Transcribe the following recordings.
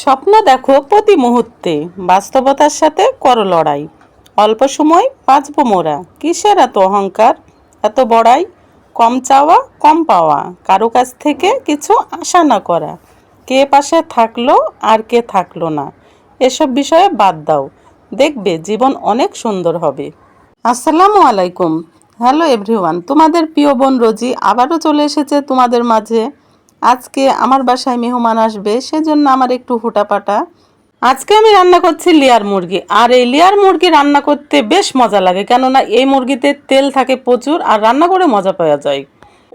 স্বপ্ন দেখো প্রতি মুহূর্তে, বাস্তবতার সাথে করো লড়াই। অল্প সময় বাঁচবো মোরা, কিসের এত অহংকার, এত বড়াই। কম চাওয়া কম পাওয়া, কারো কাছ থেকে কিছু আশা না করা। কে পাশে থাকলো আর কে থাকলো না, এসব বিষয়ে বাদ দাও, দেখবে জীবন অনেক সুন্দর হবে। আসসালামু আলাইকুম। হ্যালো এভরিওয়ান, তোমাদের প্রিয় বোন রোজি আবারও চলে এসেছে তোমাদের মাঝে। আজকে আমার বাসায় মেহমান আসবে, সেজন্য আমার একটু হুটাপাটা। আজকে আমি রান্না করছি লেয়ার মুরগি। আর এই লেয়ার মুরগি রান্না করতে বেশ মজা লাগে, কেননা এই মুরগিতে তেল থাকে প্রচুর আর রান্না করে মজা পাওয়া যায়।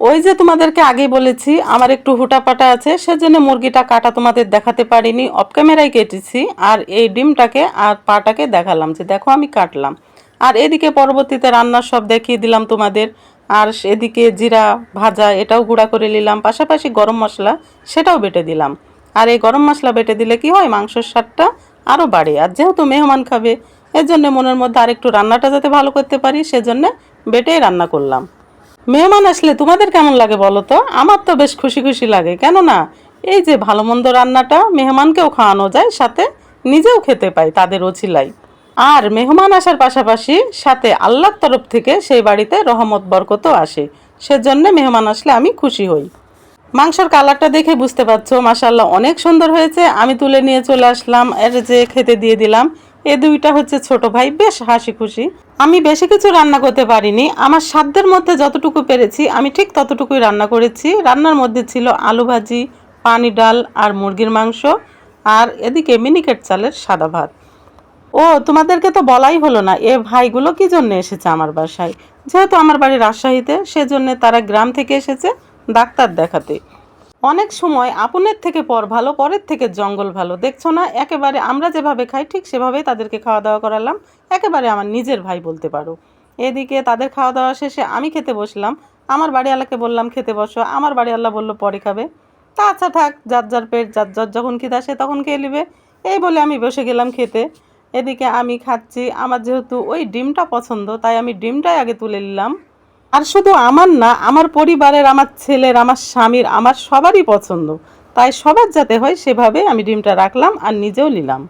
ওই যে তোমাদেরকে আগেই বলেছি আমার একটু হুটাপাটা আছে, সেজন্য মুরগিটা কাটা তোমাদের দেখাতে পারিনি, অফ ক্যামেরায় কেটেছি। আর এই ডিমটাকে আর পাটাকে দেখালাম যে দেখো আমি কাটলাম। আর এদিকে পরবর্তীতে রান্নার সব দেখিয়ে দিলাম তোমাদের। আর এদিকে জিরা ভাজা এটাও গুঁড়া করে নিলাম, পাশাপাশি গরম মশলা সেটাও বেটে দিলাম। আর এই গরম মশলা বেটে দিলে কি হয়, মাংসের স্বাদটা আরও বাড়ে। আর যেহেতু মেহমান খাবে, এর জন্য মনের মধ্যে আরেকটু রান্নাটা যাতে ভালো করতে পারি, সেজন্য বেটেই রান্না করলাম। মেহমান আসলে তোমাদের কেমন লাগে বলো তো? আমার তো বেশ খুশি খুশি লাগে, কেননা এই যে ভালো মন্দ রান্নাটা মেহমানকেও খাওয়ানো যায়, সাথে নিজেও খেতে পাই তাদের অছিলায়। আর মেহমান আসার পাশাপাশি সাথে আল্লাহর তরফ থেকে সেই বাড়িতে রহমত বরকতও আসে, সেজন্য মেহমান আসলে আমি খুশি হই। মাংসের কালারটা দেখে বুঝতে পারছো মাশাআল্লাহ অনেক সুন্দর হয়েছে। আমি তুলে নিয়ে চলে আসলাম, এর যে খেতে দিয়ে দিলাম। এ দুইটা হচ্ছে ছোট ভাই, বেশ হাসি খুশি। আমি বেশি কিছু রান্না করতে পারিনি, আমার সাধ্যের মধ্যে যতটুকু পেরেছি আমি ঠিক ততটুকুই রান্না করেছি। রান্নার মধ্যে ছিল আলু ভাজি, পানি ডাল আর মুরগির মাংস, আর এদিকে মিনিকেট চালের সাদা ভাত। ও তোমাদেরকে তো বলাই হলো না, এ ভাইগুলো কি জন্য এসেছে আমার বাসায়। যেহেতু আমার বাড়ি রাজশাহীতে, সেজন্য তারা গ্রাম থেকে এসেছে ডাক্তার দেখাতে। অনেক সময় আপনের থেকে পর ভালো, পরের থেকে জঙ্গল ভালো। দেখছো না, একেবারে আমরা যেভাবে খাই ঠিক সেভাবেই তাদেরকে খাওয়া দাওয়া করালাম। একেবারে আমার নিজের ভাই বলতে পারো। এদিকে তাদের খাওয়া দাওয়া শেষে আমি খেতে বসলাম। আমার বাড়িওয়ালাকে বললাম খেতে বসো, আমার বাড়িওয়ালা বললো পরে খাবে। তা আচ্ছা থাক, যার যার পেট যার যার যখন খিদে আসে তখন খেয়ে নেবে, এই বলে আমি বসে গেলাম খেতে। এদিকে আমি খাচ্ছি, আমার যেহেতু ওই ডিমটা পছন্দ তাই আমি ডিমটাই আগে তুলে নিলাম। আর শুধু আমার না, আমার পরিবারের, আমার ছেলের, আমার স্বামীর, আমার সবারই পছন্দ, তাই সবার যাতে হয় সেভাবে আমি ডিমটা রাখলাম আর নিজেও নিলাম।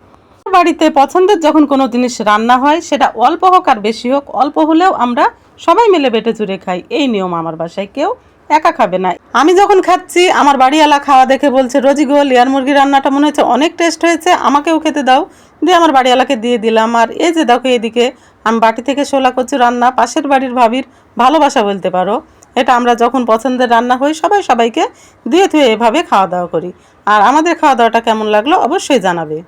বাড়িতে পছন্দের যখন কোনো জিনিস রান্না হয়, সেটা অল্প হোক আর বেশি হোক, অল্প হলেও আমরা সবাই মিলে বেটে চুরে খাই। এই নিয়ম আমার বাসায়, কেউ একা খাবে না। আমি যখন খাচ্ছি আমার বাড়িওয়ালা খাওয়া দেখে বলছে, রোজি গো লেয়ার মুরগির রান্নাটা মনে হচ্ছে অনেক টেস্ট হয়েছে, আমাকেও খেতে দাও। দিয়ে আমার বাড়িওয়ালাকে দিয়ে দিলাম। আর এই যে দেখো এদিকে আমি বাটি থেকে শোলা কচু রান্না, পাশের বাড়ির ভাবির ভালোবাসা বলতে পারো। এটা আমরা যখন পছন্দের রান্না হই সবাই সবাইকে দিয়ে থুয়ে এভাবে খাওয়া দাওয়া করি। আর আমাদের খাওয়া দাওয়াটা কেমন লাগলো অবশ্যই জানাবে।